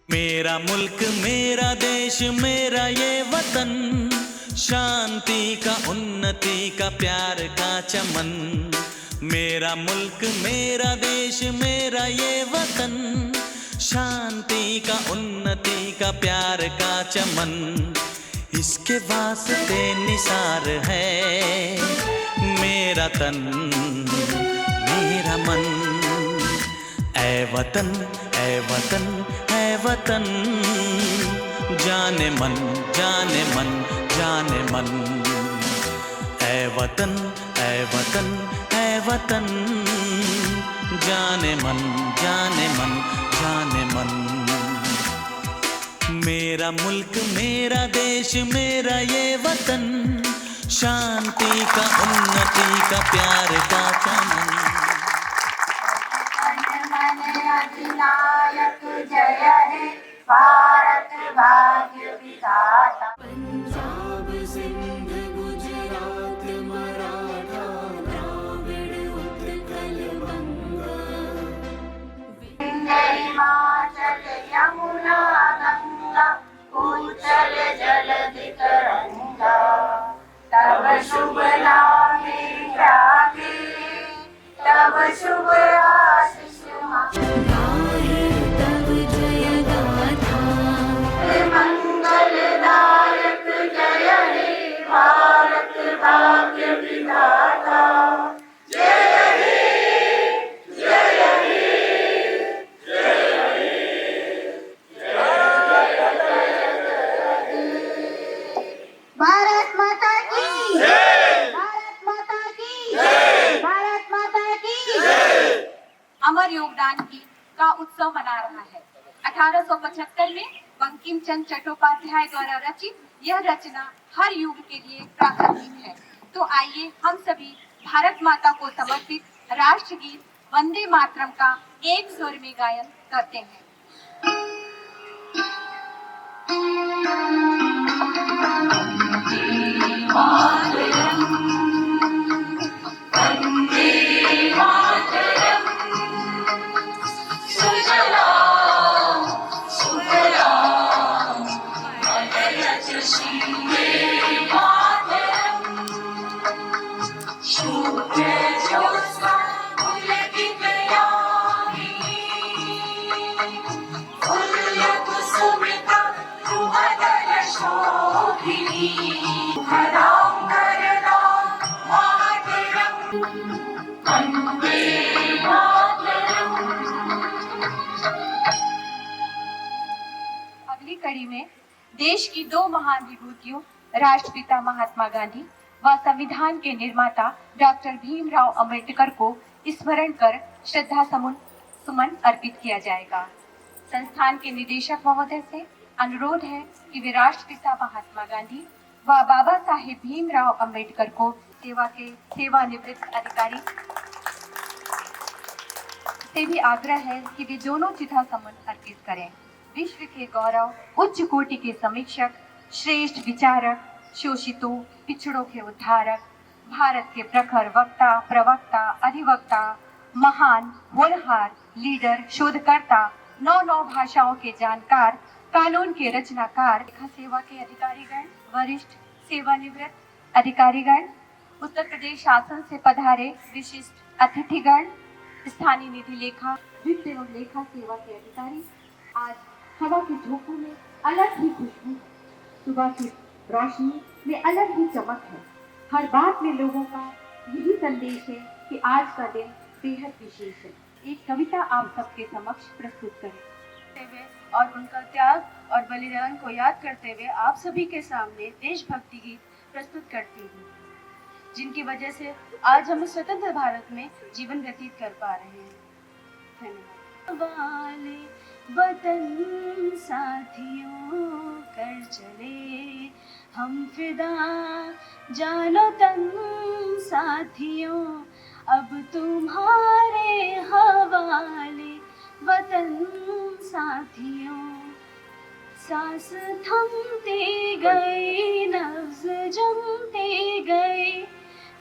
मेरा मुल्क मेरा देश मेरा ये वतन, शांति का उन्नति का प्यार का चमन। मेरा मुल्क मेरा देश मेरा ये वतन, शांति का उन्नति का प्यार का चमन। इसके वास्ते निसार है मेरा तन मेरा मन। ऐ वतन ऐ वतन ऐ वतन, जाने मन जाने मन जाने मन। ऐ वतन ऐ वतन ऐ वतन, जाने मन जाने मन जाने मन। मेरा मुल्क मेरा देश मेरा ये वतन, शांति का उन्नति का प्यार का चमन। अधिनायक जय हे भारत भाग्य विधाता। पंजाब सिंध गुजरात मराठा द्राविड़ उत्कल बंगा, हिमाचल यमुना गंगा उज्जल जलधि तरंगा। तब शुभ नामे ख्याति तब शुभ आशीष गाहे तब जय गाथा। मंगलदायक जय हे भारत भाग्य विधाता। भारत माता की जय। भारत माता की जय। भारत माता की जय। अमर योगदान की का उत्सव मना रहा है। 1875 में बंकिम चंद्र चट्टोपाध्याय द्वारा रचित यह रचना हर युग के लिए प्रासंगिक है। तो आइए हम सभी भारत माता को समर्पित राष्ट्रगीत वंदे मातरम का एक स्वर में गायन करते हैं। अगली कड़ी में देश की दो महान विभूतियों राष्ट्रपिता महात्मा गांधी व संविधान के निर्माता डॉक्टर भीमराव अंबेडकर को स्मरण कर श्रद्धा सुमन अर्पित किया जाएगा। संस्थान के निदेशक महोदय से अनुरोध है कि वे राष्ट्रपिता महात्मा गांधी व बाबा साहेब भीमराव अंबेडकर को सेवानिवृत्त अधिकारी से भी आग्रह है कि वे दोनों चिता समन अर्पित करें। विश्व के गौरव, उच्च कोटि के समीक्षक, श्रेष्ठ विचारक, शोषितों पिछड़ों के उद्धारक, भारत के प्रखर वक्ता प्रवक्ता अधिवक्ता, महान होनहार लीडर शोधकर्ता, नौ भाषाओं के जानकार, कानून के रचनाकार, लेखा सेवा के अधिकारीगण, वरिष्ठ सेवानिवृत्त अधिकारीगण, उत्तर प्रदेश शासन से पधारे विशिष्ट अतिथिगण, स्थानीय निधि लेखा वित्त एवं लेखा सेवा के अधिकारी। आज हवा के झोंकों में अलग ही खुशबू, सुबह की रोशनी में अलग ही चमक है। हर बात में लोगों का यही संदेश है कि आज का दिन बेहद विशेष है। एक कविता आप सबके समक्ष प्रस्तुत करें और उनका त्याग और बलिदान को याद करते हुए आप सभी के सामने देशभक्ति गीत प्रस्तुत करती हूँ, जिनकी वजह से आज हम स्वतंत्र भारत में जीवन व्यतीत कर पा रहे हैं। धन्यवाद। वतन साथियों कर चले हम फिदा, जानो तन साथियों अब तुम्हारे हवाले। वतन साथियों सांस थमते गए, नब्ज जमते गए,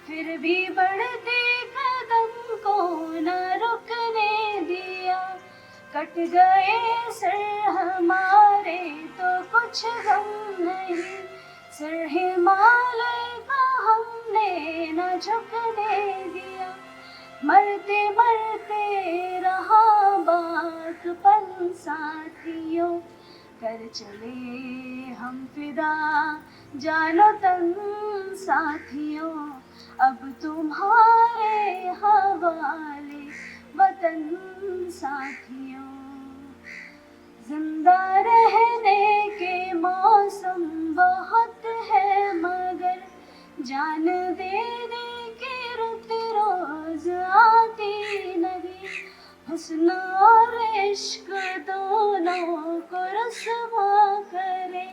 फिर भी बढ़ते कदम को न रुकने दिया। कट गए सर हमारे तो कुछ गम नहीं, सर हिमालय का हमने न झुकने दिया, मरते मरते रहा बाकपन साथियों, कर चले हम फिदा जानो तन साथियों, अब तुम्हारे हवाले वतन साथियों। जिंदा रहने के मौसम बहुत है मगर जान दे दे के रुत रोज आती नहीं, हुस्न और इश्क दोनों को रुसवा करे,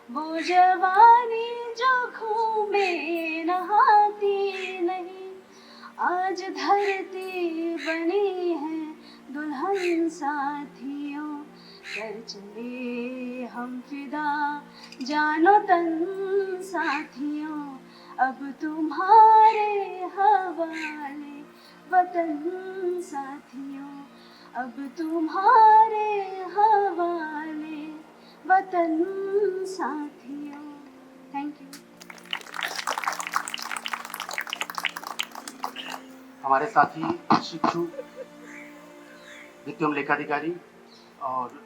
वो जवानी जो घूमे नहाती नहीं, आज धरती बनी है दुल्हन साथियों, कर चले हम फिदा जानो तन साथियों, अब तुम्हारे हवाले वतन साथियों, अब तुम्हारे हवाले वतन साथियों। Thank you. हमारे साथी शिक्षु, वित्तीय लेखाधिकारी और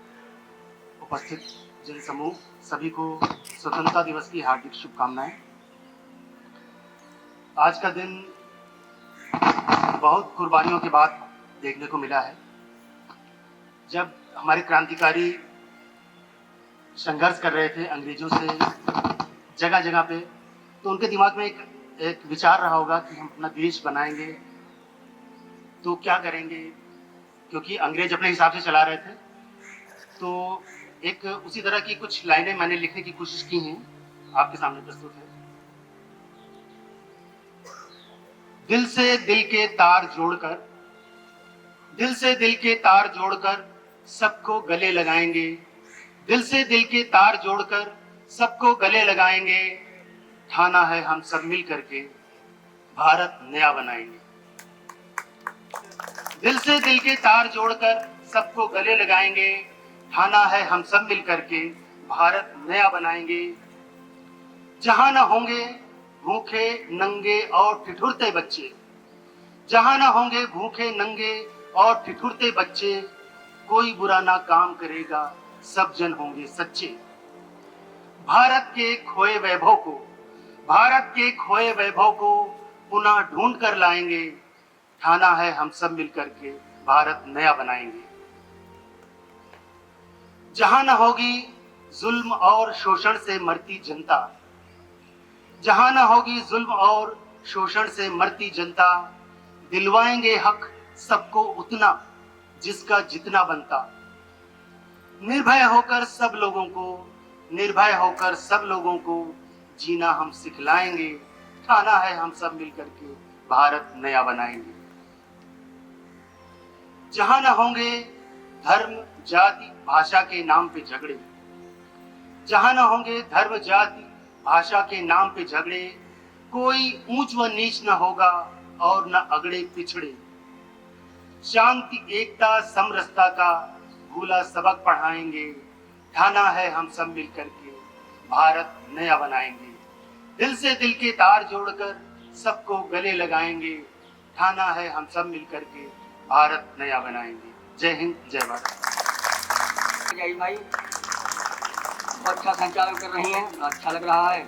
उपस्थित जन समूह सभी को स्वतंत्रता दिवस की हार्दिक शुभकामनाएं। आज का दिन बहुत कुर्बानियों के बाद देखने को मिला है। जब हमारे क्रांतिकारी संघर्ष कर रहे थे अंग्रेजों से जगह जगह पे, तो उनके दिमाग में एक विचार रहा होगा कि हम अपना देश बनाएंगे तो क्या करेंगे, क्योंकि अंग्रेज अपने हिसाब से चला रहे थे। तो एक उसी तरह की कुछ लाइनें मैंने लिखने की कोशिश की हैं, आपके सामने प्रस्तुत है। दिल से दिल के तार जोड़कर, दिल से दिल के तार जोड़कर सबको गले लगाएंगे, दिल से दिल के तार जोड़कर सबको गले लगाएंगे, ठाना है हम सब मिल करके भारत नया बनाएंगे। दिल से दिल के तार जोड़कर सबको गले लगाएंगे, ठाना है हम सब मिल करके भारत नया बनाएंगे। जहां न होंगे भूखे नंगे और ठिठुरते बच्चे, जहां न होंगे भूखे नंगे और ठिठुरते बच्चे, कोई बुरा ना काम करेगा सब जन होंगे सच्चे। भारत के खोए वैभव को, भारत के खोए वैभव को पुनः ढूंढ कर लाएंगे, ठाना है हम सब मिलकर के भारत नया बनाएंगे। जहां न होगी जुल्म और शोषण से मरती जनता, जहां न होगी जुल्म और शोषण से मरती जनता, दिलवाएंगे हक सबको उतना जिसका जितना बनता। निर्भय होकर सब लोगों को, निर्भय होकर सब लोगों को जीना हम सिखलाएंगे, ठाना है हम सब मिलकर के भारत नया बनाएंगे। जहां न होंगे धर्म जाति भाषा के नाम पे झगड़े, जहां न होंगे धर्म जाति भाषा के नाम पे झगड़े, कोई ऊंच व नीच न होगा और न अगड़े पिछड़े। शांति एकता समरसता का भूला सबक पढ़ाएंगे, ठाना है हम सब मिलकर के भारत नया बनाएंगे। दिल से दिल के तार जोड़कर सबको गले लगाएंगे, ठाना है हम सब मिलकर के भारत नया बनाएंगे। जय हिंद, जय भारत। जय भाई, बहुत अच्छा संचालन कर रही हैं, अच्छा लग रहा है।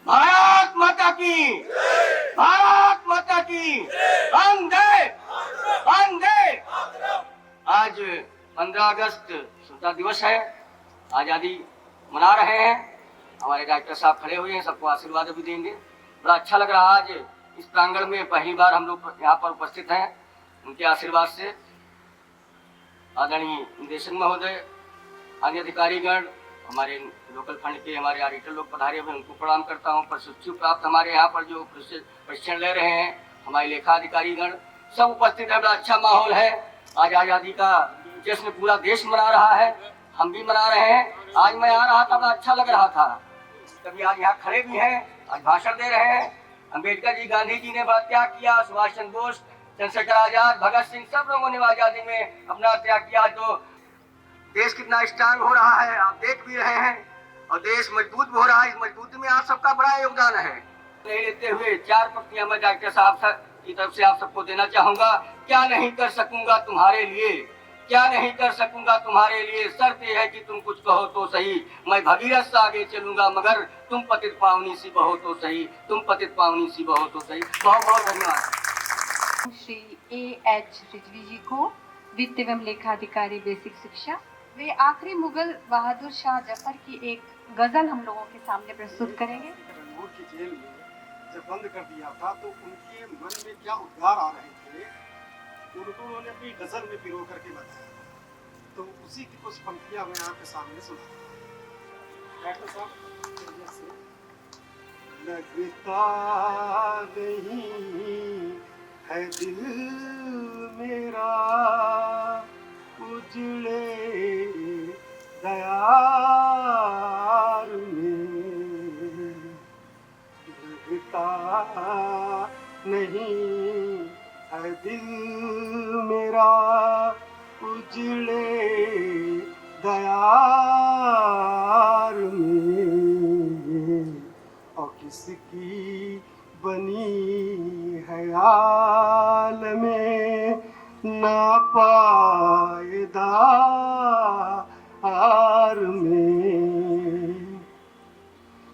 भारत माता की, भारत माता की, वंदे वंदे। आज 15 अगस्त स्वतंत्रता दिवस है, आजादी मना रहे हैं। हमारे डॉक्टर साहब खड़े हुए हैं, सबको आशीर्वाद भी देंगे। बड़ा अच्छा लग रहा है। आज इस प्रांगण में पहली बार हम लोग यहाँ पर उपस्थित हैं, उनके आशीर्वाद से। आदरणीय निदेशक महोदय, अन्य अधिकारीगण, हमारे लोकल फंड के हमारे ऑडिटर लोग पधारे हुए, उनको प्रणाम करता हूँ। प्रशिक्षु प्राप्त हमारे यहाँ पर जो प्रशिक्षण ले रहे हैं, हमारे लेखा अधिकारीगण सब उपस्थित है। बड़ा अच्छा माहौल है। आज आज़ादी का जश्न पूरा देश मना रहा है, हम भी मना रहे हैं। आज मैं आ रहा था, बड़ा अच्छा लग रहा था। कभी आज यहाँ खड़े भी हैं, आज भाषण दे रहे हैं। अम्बेडकर जी, गांधी जी ने बड़ा त्याग किया, सुभाष चंद्र बोस चंद्रशेखर आजाद, भगत सिंह, सब लोगों ने आजादी में अपना त्याग किया। तो देश कितना स्ट्रांग हो रहा है आप देख भी रहे हैं, और देश मजबूत भी हो रहा है। इस मजबूती में आप सबका बड़ा योगदान है। नहीं लेते हुए 4 पंक्तियां मैं डॉक्टर साहब की तरफ से आप सबको देना चाहूंगा। क्या नहीं कर सकूंगा तुम्हारे लिए, क्या नहीं कर सकूंगा तुम्हारे लिए, शर्त यह है कि तुम कुछ कहो तो सही, मैं भगीरथ से आगे चलूंगा, मगर तुम पतित पावनी सी बहो तो सही, तुम पतित पावनी सी बहो तो सही। बहुत बहुत धन्यवाद। श्री A.H. रिजवी जी को वित्त एवं लेखा अधिकारी बेसिक शिक्षा। वे आखिरी मुगल बहादुर शाह जफर की एक गजल हम लोगों के सामने प्रस्तुत करेंगे। रंगूर की जेल में जब बंद कर दिया था तो उनके मन में क्या उद्गार आ रहे थे, उनको उन्होंने अपनी गजल में पिरो करके बताया। तो उसी की कुछ पंक्तियां मैं आपके सामने सुना। डॉक्टर साहब, लगता नहीं है दिल मेरा उजड़े दयार में, लगता नहीं है दिल मेरा उजड़े दयार में, और किसकी बनी है आलमे नापायदार में।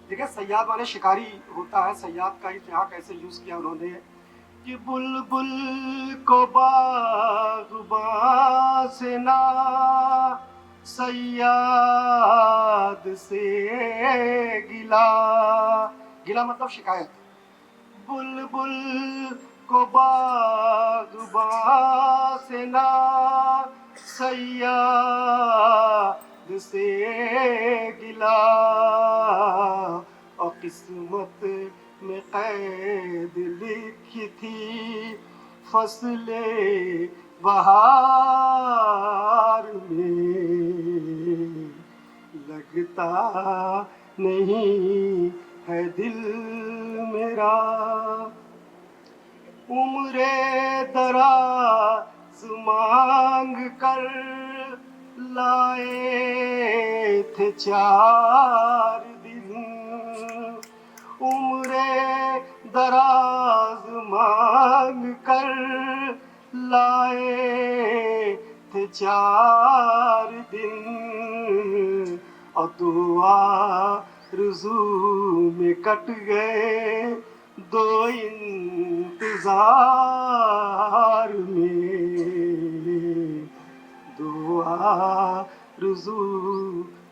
देखिए, सयाद माने शिकारी होता है। सयाद का यहाँ कैसे यूज किया उन्होंने कि बुलबुल को बाग़बां से ना सयाद से गिला, गिला मतलब शिकायत। बुलबुल को बाग़बां से ना सयाद से गिला, और किस्मत में कैद लिखी थी फसले बहार में, लगता नहीं है दिल मेरा। उम्रे दराज मांग कर लाए थे 4 दिन, उम्रे दराज मांग कर लाए थे 4 दिन, और दुआ रुजू में कट गए 2 इंतजार में, दुआ रुजू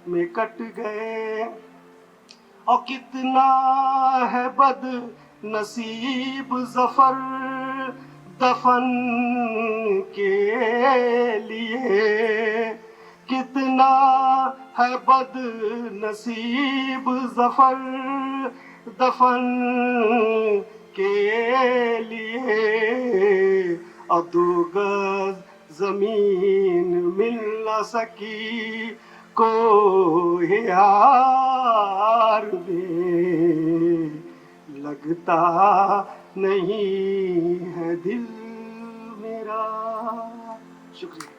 में कट गए। और कितना है बद नसीब ज़फ़र दफन के लिए, कितना है बद नसीब ज़फ़र दफन के लिए, और 2 गज ज़मीन मिल न सकी को यार में, लगता नहीं है दिल मेरा। शुक्रिया।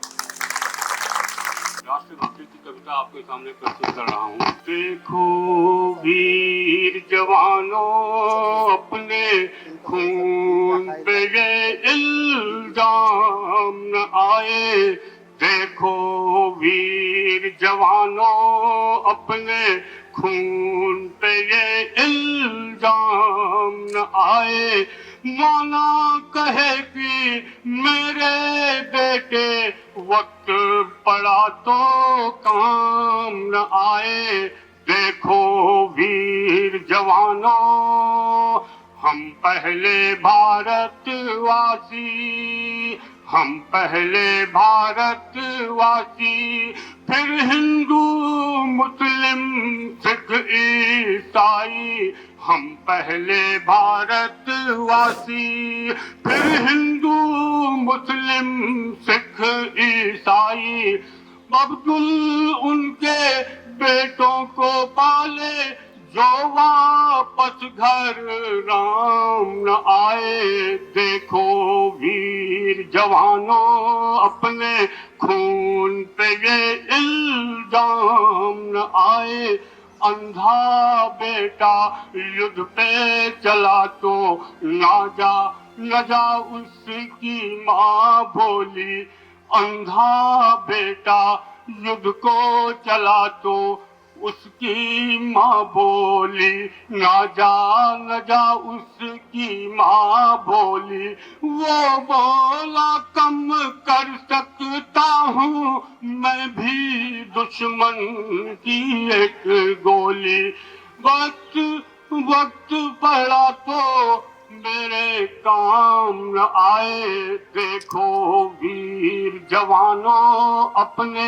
राष्ट्रभक्ति की कविता आपके सामने प्रस्तुत कर रहा हूँ। देखो वीर जवानों, अपने खून पे ये इल्जाम न आए, देखो वीर जवानों, अपने खून पे ये इल्जाम न आए, माना कहे कि मेरे बेटे वक्त पड़ा तो काम न आए, देखो वीर जवानों, हम पहले भारतवासी, हम पहले भारतवासी, फिर हिंदू मुस्लिम सिख ईसाई, हम पहले भारतवासी, फिर हिंदू मुस्लिम सिख ईसाई, अब्दुल उनके बेटों को पाले, जो वापस घर राम न आए, देखो वीर जवानों अपने खून पे ये इल्जाम न आए। अंधा बेटा युद्ध पे चला तो न जा उसकी माँ बोली। अंधा बेटा युद्ध को चला तो उसकी माँ बोली, न जा उसकी माँ बोली। वो बोला कम कर सकता हूँ मैं भी दुश्मन की एक गोली। वक्त पड़ा तो मेरे काम न आए, देखो वीर जवानों अपने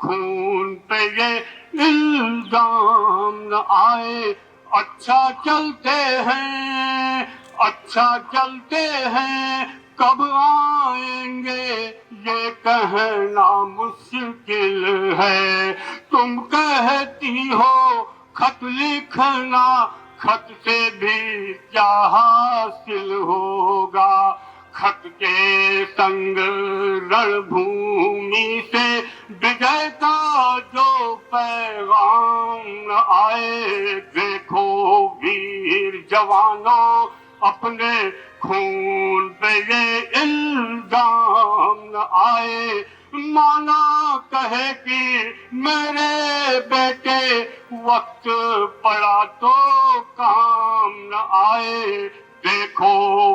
खून पे ये इल्जाम न आए। अच्छा चलते हैं कब आएंगे ये कहना मुश्किल है। तुम कहती हो खत लिखना, खत से भी क्या हासिल होगा। खत के संग रणभूमि से विजय का जो पैगाम न आए, देखो वीर जवानों अपने खून पे ये इल्जाम न आए। माना कहे कि मेरे बेटे वक्त पड़ा तो काम न आए, देखो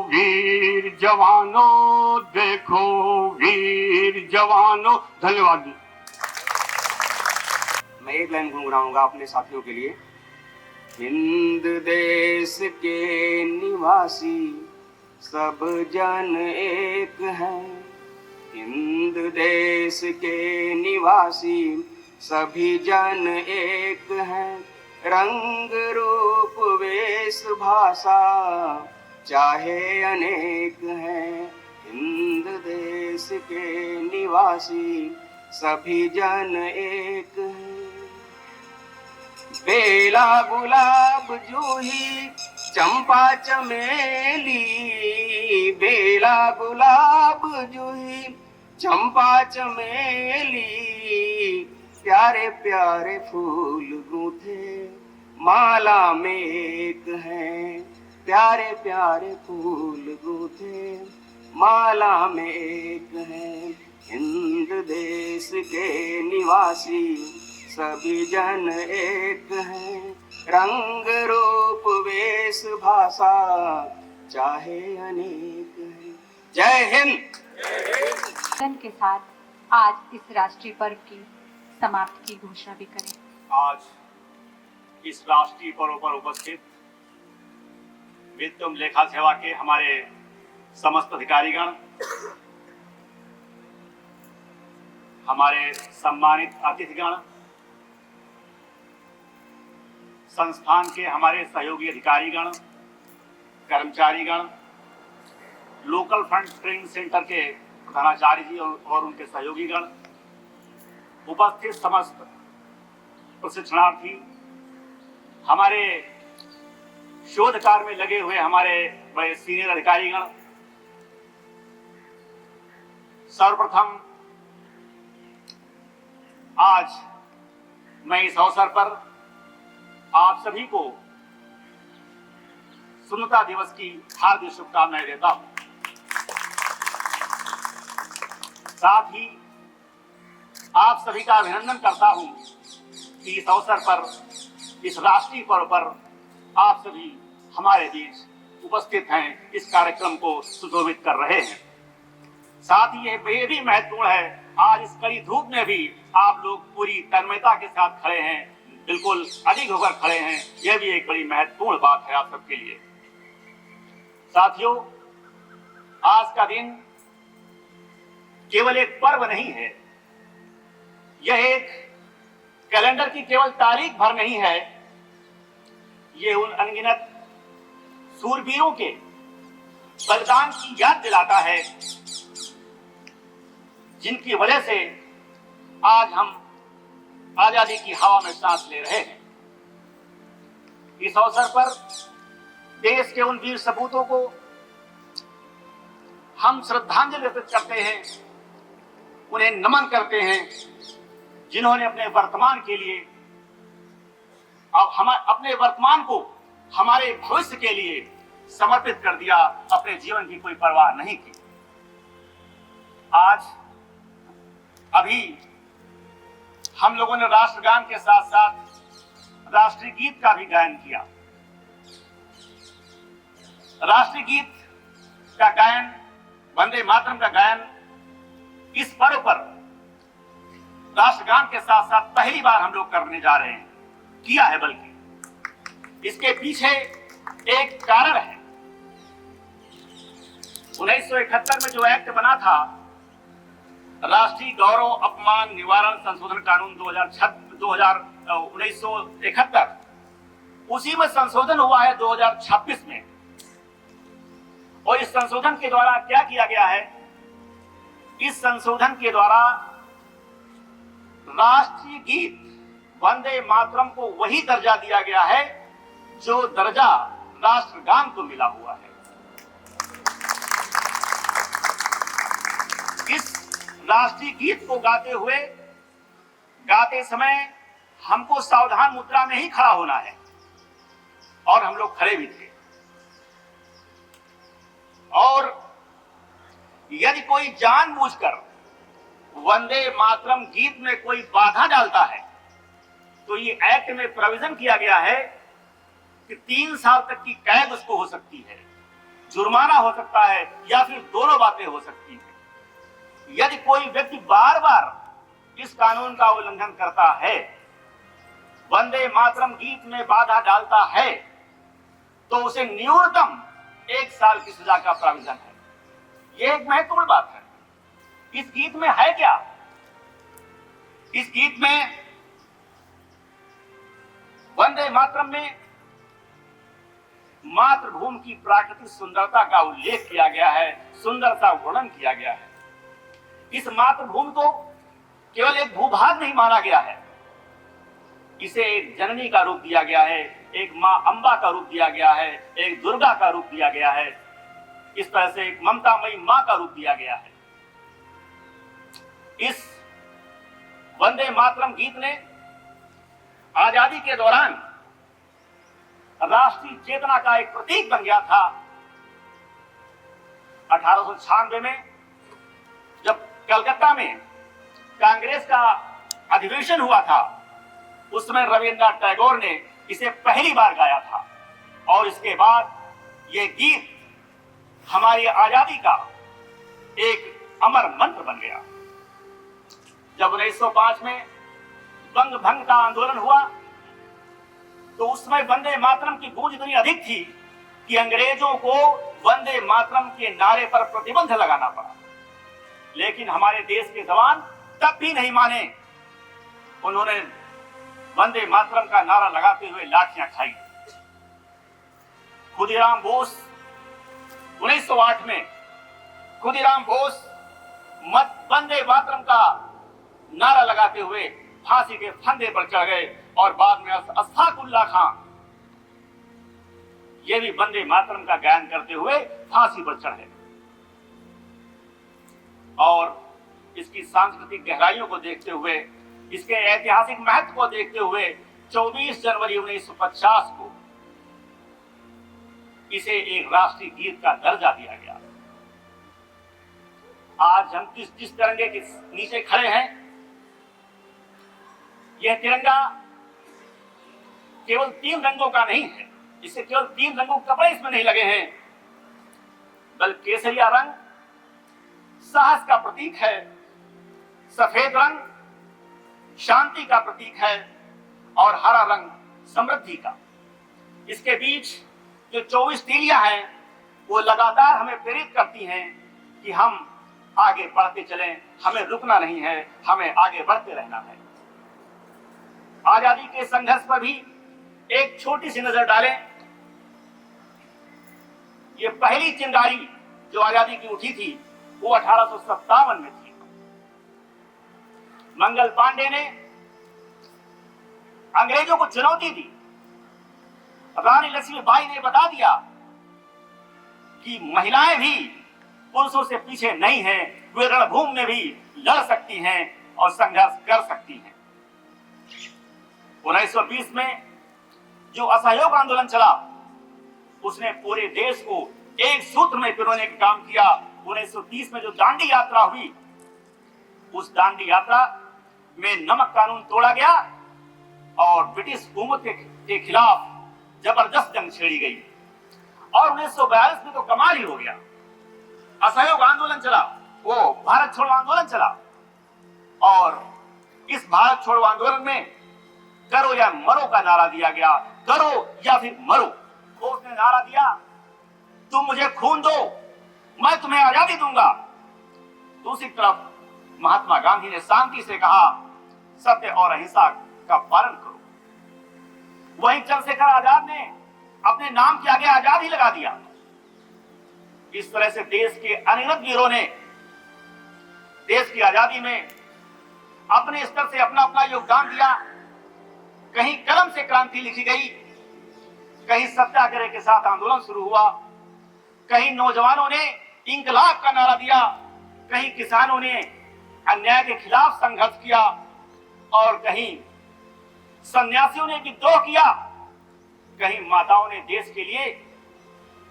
वीर जवानों, देखो वीर जवानों। धन्यवाद जी। मैं एक लाइन गुनगुनाऊंगा अपने साथियों के लिए। हिंद देश के निवासी सब जन एक हैं। हिंद देश के निवासी सभी जन एक हैं। रंग रूप वेश भाषा चाहे अनेक हैं। हिंद देश के निवासी सभी जन एक हैं। बेला गुलाब जूही चंपा चमेली, बेला गुलाब जूही चंपा चमेली, प्यारे प्यारे फूल गूंथे माला में एक हैं। प्यारे प्यारे फूल गूंथे माला में एक हैं। हिंद देश के निवासी सभी जन एक हैं। रंग रूप वेश भाषा चाहे अनेक हैं। जय हिंद। के साथ आज इस राष्ट्रीय पर्व की समाप्ति की घोषणा भी करें। आज इस राष्ट्रीय पर्व पर उपस्थित वित्त एवं लेखा सेवा के हमारे समस्त अधिकारीगण, हमारे सम्मानित अतिथिगण, संस्थान के हमारे सहयोगी अधिकारीगण, कर्मचारीगण, लोकल फ्रंट ट्रेनिंग सेंटर के प्रधानाचार्य जी और उनके सहयोगीगण, उपस्थित समस्त प्रशिक्षणार्थी, हमारे शोध कार्य में लगे हुए हमारे बड़े सीनियर अधिकारीगण, सर्वप्रथम आज मैं इस अवसर पर आप सभी को स्वतंत्रता दिवस की हार्दिक शुभकामनाएं देता हूं। साथ ही आप सभी का अभिनंदन करता हूं कि इस अवसर पर, इस राष्ट्रीय पर्व पर आप सभी हमारे बीच उपस्थित हैं, इस कार्यक्रम को सुशोभित कर रहे हैं। साथ ही यह भी महत्वपूर्ण है, आज इस कड़ी धूप में भी आप लोग पूरी तन्मयता के साथ खड़े हैं, बिल्कुल अडिग होकर खड़े हैं। यह भी एक बड़ी महत्वपूर्ण बात है आप सबके लिए। साथियों, आज का दिन केवल एक पर्व नहीं है, यह एक कैलेंडर की केवल तारीख भर नहीं है, ये उन अनगिनत सूरवीरों के बलिदान की याद दिलाता है जिनकी वजह से आज हम आजादी की हवा में सांस ले रहे हैं। इस अवसर पर देश के उन वीर सपूतों को हम श्रद्धांजलि अर्पित करते हैं, उन्हें नमन करते हैं, जिन्होंने अपने वर्तमान के लिए अपने वर्तमान को हमारे भविष्य के लिए समर्पित कर दिया, अपने जीवन की कोई परवाह नहीं की। आज अभी हम लोगों ने राष्ट्रगान के साथ साथ राष्ट्रीय गीत का भी गायन किया। राष्ट्रीय गीत का गायन, वंदे मातरम का गायन इस पर्व पर राष्ट्रगान के साथ साथ पहली बार हम लोग करने जा रहे हैं, किया है। बल्कि इसके पीछे एक कारण है। 1971 में जो एक्ट बना था, राष्ट्रीय गौरव अपमान निवारण संशोधन कानून 1971, उसी में संशोधन हुआ है 2026 में। और इस संशोधन के द्वारा क्या किया गया है? इस संशोधन के द्वारा राष्ट्रीय गीत वंदे मातरम को वही दर्जा दिया गया है जो दर्जा राष्ट्रगान को मिला हुआ है। इस राष्ट्रीय गीत को गाते समय हमको सावधान मुद्रा में ही खड़ा होना है, और हम लोग खड़े भी थे। और यदि कोई जानबूझकर वंदे मातरम गीत में कोई बाधा डालता है, तो ये एक्ट में प्रोविजन किया गया है कि 3 साल तक की कैद उसको हो सकती है, जुर्माना हो सकता है, या फिर दोनों बातें हो सकती हैं। यदि कोई व्यक्ति बार बार इस कानून का उल्लंघन करता है, वंदे मातरम गीत में बाधा डालता है, तो उसे न्यूनतम 1 साल की सजा का प्रावधान है। यह एक महत्वपूर्ण बात है। इस गीत में है क्या? इस गीत में, वंदे मातरम में मातृभूमि की प्राकृतिक सुंदरता का उल्लेख किया गया है, सुंदर सा वर्णन किया गया है। इस मातृभूमि को केवल एक भूभाग नहीं माना गया है, इसे एक जननी का रूप दिया गया है, एक मां अंबा का रूप दिया गया है, एक दुर्गा का रूप दिया गया है। इस तरह से एक ममतामयी मां का रूप दिया गया है। इस वंदे मातरम गीत ने आजादी के दौरान राष्ट्रीय चेतना का एक प्रतीक बन गया था। 1896 में जब कलकत्ता में कांग्रेस का अधिवेशन हुआ था, उस समय रविन्द्रनाथ टैगोर ने इसे पहली बार गाया था, और इसके बाद यह गीत हमारी आजादी का एक अमर मंत्र बन गया। जब 1905 में बंग भंग का आंदोलन हुआ, तो उस समय वंदे मातरम की गूंज इतनी अधिक थी कि अंग्रेजों को वंदे मातरम के नारे पर प्रतिबंध लगाना पड़ा। लेकिन हमारे देश के जवान तब भी नहीं माने। उन्होंने वंदे मातरम का नारा लगाते हुए लाठियां खाई। खुदीराम बोस 1908 में खुदीराम बोस वंदे मातरम का नारा लगाते हुए फांसी के फंदे पर चढ़ गए, और बाद में अशफाकुल्लाह खां ये भी वंदे मातरम का गायन करते हुए फांसी पर चढ़े। और इसकी सांस्कृतिक गहराइयों को देखते हुए, इसके ऐतिहासिक महत्व को देखते हुए 24 जनवरी 1950 को इसे एक राष्ट्रीय गीत का दर्जा दिया गया। आज हम जिस तिरंगे के नीचे खड़े हैं, यह तिरंगा केवल 3 रंगों का नहीं है। इससे केवल 3 रंगों के कपड़े इसमें नहीं लगे हैं, बल्कि केसरिया रंग साहस का प्रतीक है, सफेद रंग शांति का प्रतीक है, और हरा रंग समृद्धि का। इसके बीच जो 24 तीलियां हैं, वो लगातार हमें प्रेरित करती हैं कि हम आगे बढ़ते चलें, हमें रुकना नहीं है, हमें आगे बढ़ते रहना है। आजादी के संघर्ष पर भी एक छोटी सी नजर डालें। ये पहली चिंगारी जो आजादी की उठी थी, वो 1857 में थी। मंगल पांडे ने अंग्रेजों को चुनौती दी रानी लक्ष्मीबाई ने बता दिया कि महिलाएं भी पुरुषों से पीछे नहीं हैं, वे रणभूमि में भी लड़ सकती हैं और संघर्ष कर सकती हैं। 1920 में जो असहयोग आंदोलन चला, उसने पूरे देश को एक सूत्र में पिरोने का काम किया। 1930 में जो दांडी यात्रा हुई, उस दांडी यात्रा में नमक कानून तोड़ा गया और ब्रिटिश हुकूमत के खिलाफ जबरदस्त जंग छेड़ी गई। और 1942 में तो कमाल ही हो गया, असहयोग आंदोलन चला, वो भारत छोड़ो आंदोलन चला। और इस भारत छोड़ो आंदोलन में करो या मरो का नारा दिया गया, करो या फिर मरो। तो उसने नारा दिया, तुम मुझे खून दो, मैं तुम्हें आजादी दूंगा। दूसरी तरफ महात्मा गांधी ने शांति से कहा, सत्य और अहिंसा का पालन करो। वहीं चंद्रशेखर आजाद ने अपने नाम के आगे आजादी लगा दिया। इस तरह से देश के अनगिनत वीरों ने देश की आजादी में अपने स्तर से अपना अपना योगदान दिया। कहीं कलम से क्रांति लिखी गई, कहीं सत्याग्रह के साथ आंदोलन शुरू हुआ, कहीं नौजवानों ने इंकलाब का नारा दिया, कहीं किसानों ने अन्याय के खिलाफ संघर्ष किया और कहीं सन्यासियों ने विद्रोह किया, कहीं माताओं ने देश के लिए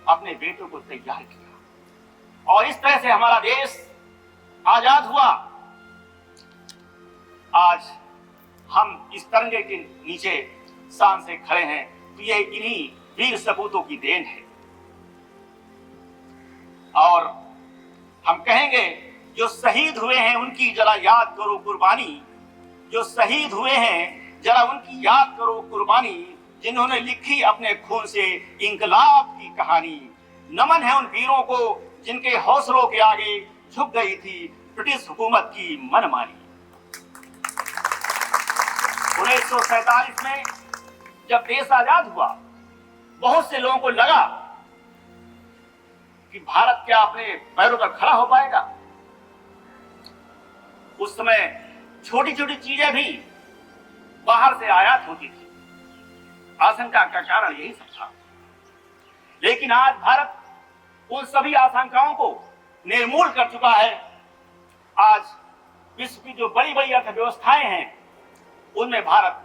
अपने बेटों को तैयार किया। और इस तरह से हमारा देश आजाद हुआ। आज हम इस तिरंगे के नीचे शान से खड़े हैं, तो ये इन्हीं वीर सपूतों की देन है। और हम कहेंगे, जो शहीद हुए हैं उनकी जरा याद करो कुर्बानी, जो शहीद हुए हैं जरा उनकी याद करो कुर्बानी, जिन्होंने लिखी अपने खून से इंकलाब की कहानी। नमन है उन वीरों को जिनके हौसलों के आगे झुक गई थी ब्रिटिश हुकूमत की मनमानी। 1947 में जब देश आजाद हुआ, बहुत से लोगों को लगा कि भारत क्या अपने पैरों पर खड़ा हो पाएगा। उस समय छोटी छोटी चीजें भी बाहर से आयात होती थी, आशंका का कारण यही सब था। लेकिन आज भारत उन सभी आशंकाओं को निर्मूल कर चुका है। आज विश्व की जो बड़ी बड़ी अर्थव्यवस्थाएं हैं, उनमें भारत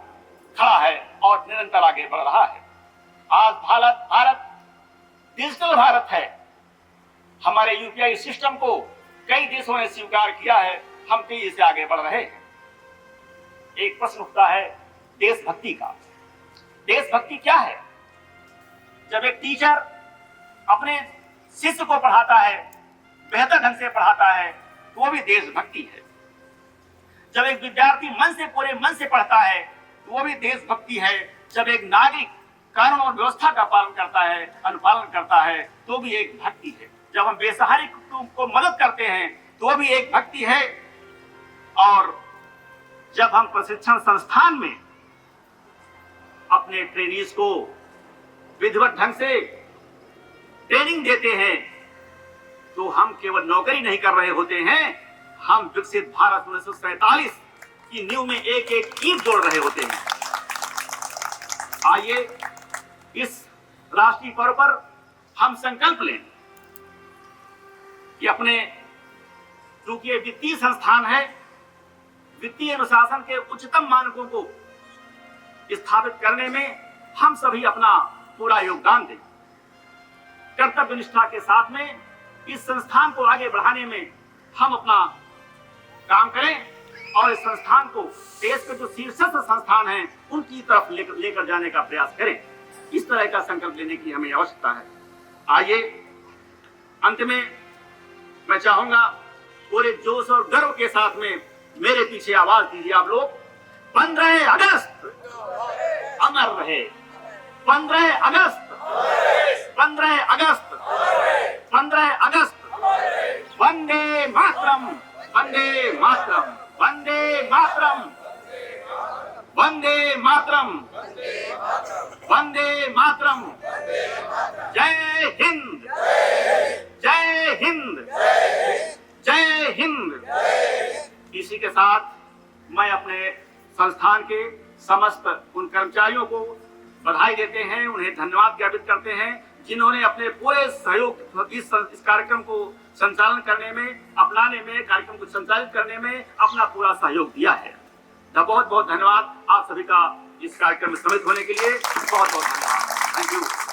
खड़ा है और निरंतर आगे बढ़ रहा है। आज भारत डिजिटल भारत है। हमारे यूपीआई सिस्टम को कई देशों ने स्वीकार किया है, हम तेजी से आगे बढ़ रहे हैं। एक प्रश्न उठता है देशभक्ति का। देशभक्ति क्या है? जब एक टीचर अपने शिष्य को पढ़ाता है, बेहतर ढंग से पढ़ाता है, तो वो भी देशभक्ति है। जब एक विद्यार्थी मन से पूरे मन से पढ़ता है, तो वो भी देशभक्ति है। जब एक नागरिक कानून और व्यवस्था का पालन करता है, अनुपालन करता है, तो भी एक भक्ति है। जब हम बेसहारे को मदद करते हैं, तो भी एक भक्ति है। और जब हम प्रशिक्षण संस्थान में अपने ट्रेनीज को विधिवत ढंग से ट्रेनिंग देते हैं, तो हम केवल नौकरी नहीं कर रहे होते हैं, हम विकसित भारत 1947 की नींव में एक एक ईंट जोड़ रहे होते हैं। आइए इस राष्ट्रीय पर्व पर हम संकल्प लें कि अपने, चूंकि ये वित्तीय संस्थान है, वित्तीय अनुशासन के उच्चतम मानकों को स्थापित करने में हम सभी अपना पूरा योगदान दें। कर्तव्य निष्ठा के साथ में इस संस्थान को आगे बढ़ाने में हम अपना काम करें और इस संस्थान को देश के जो शीर्षस्थ संस्थान हैं उनकी तरफ लेकर जाने का प्रयास करें। इस तरह का संकल्प लेने की हमें आवश्यकता है। आइए अंत में मैं चाहूंगा पूरे जोश और गर्व के साथ में मेरे पीछे आवाज दीजिए आप लोग। 15 अगस्त अमर रहे, 15 अगस्त, 15 अगस्त, 15 अगस्त। वंदे मातरम, वंदे मातरम, वंदे मातरम, वंदे मातरम, वंदे मातरम। जय हिंद, जय हिंद, जय हिंद। इसी के साथ मैं अपने संस्थान के समस्त उन कर्मचारियों को बधाई देते हैं, उन्हें धन्यवाद ज्ञापित करते हैं जिन्होंने अपने पूरे सहयोग इस कार्यक्रम को संचालन करने में, अपनाने में, कार्यक्रम को संचालित करने में अपना पूरा सहयोग दिया है। बहुत बहुत धन्यवाद आप सभी का इस कार्यक्रम में सम्मिलित होने के लिए। बहुत बहुत धन्यवाद। Thank you.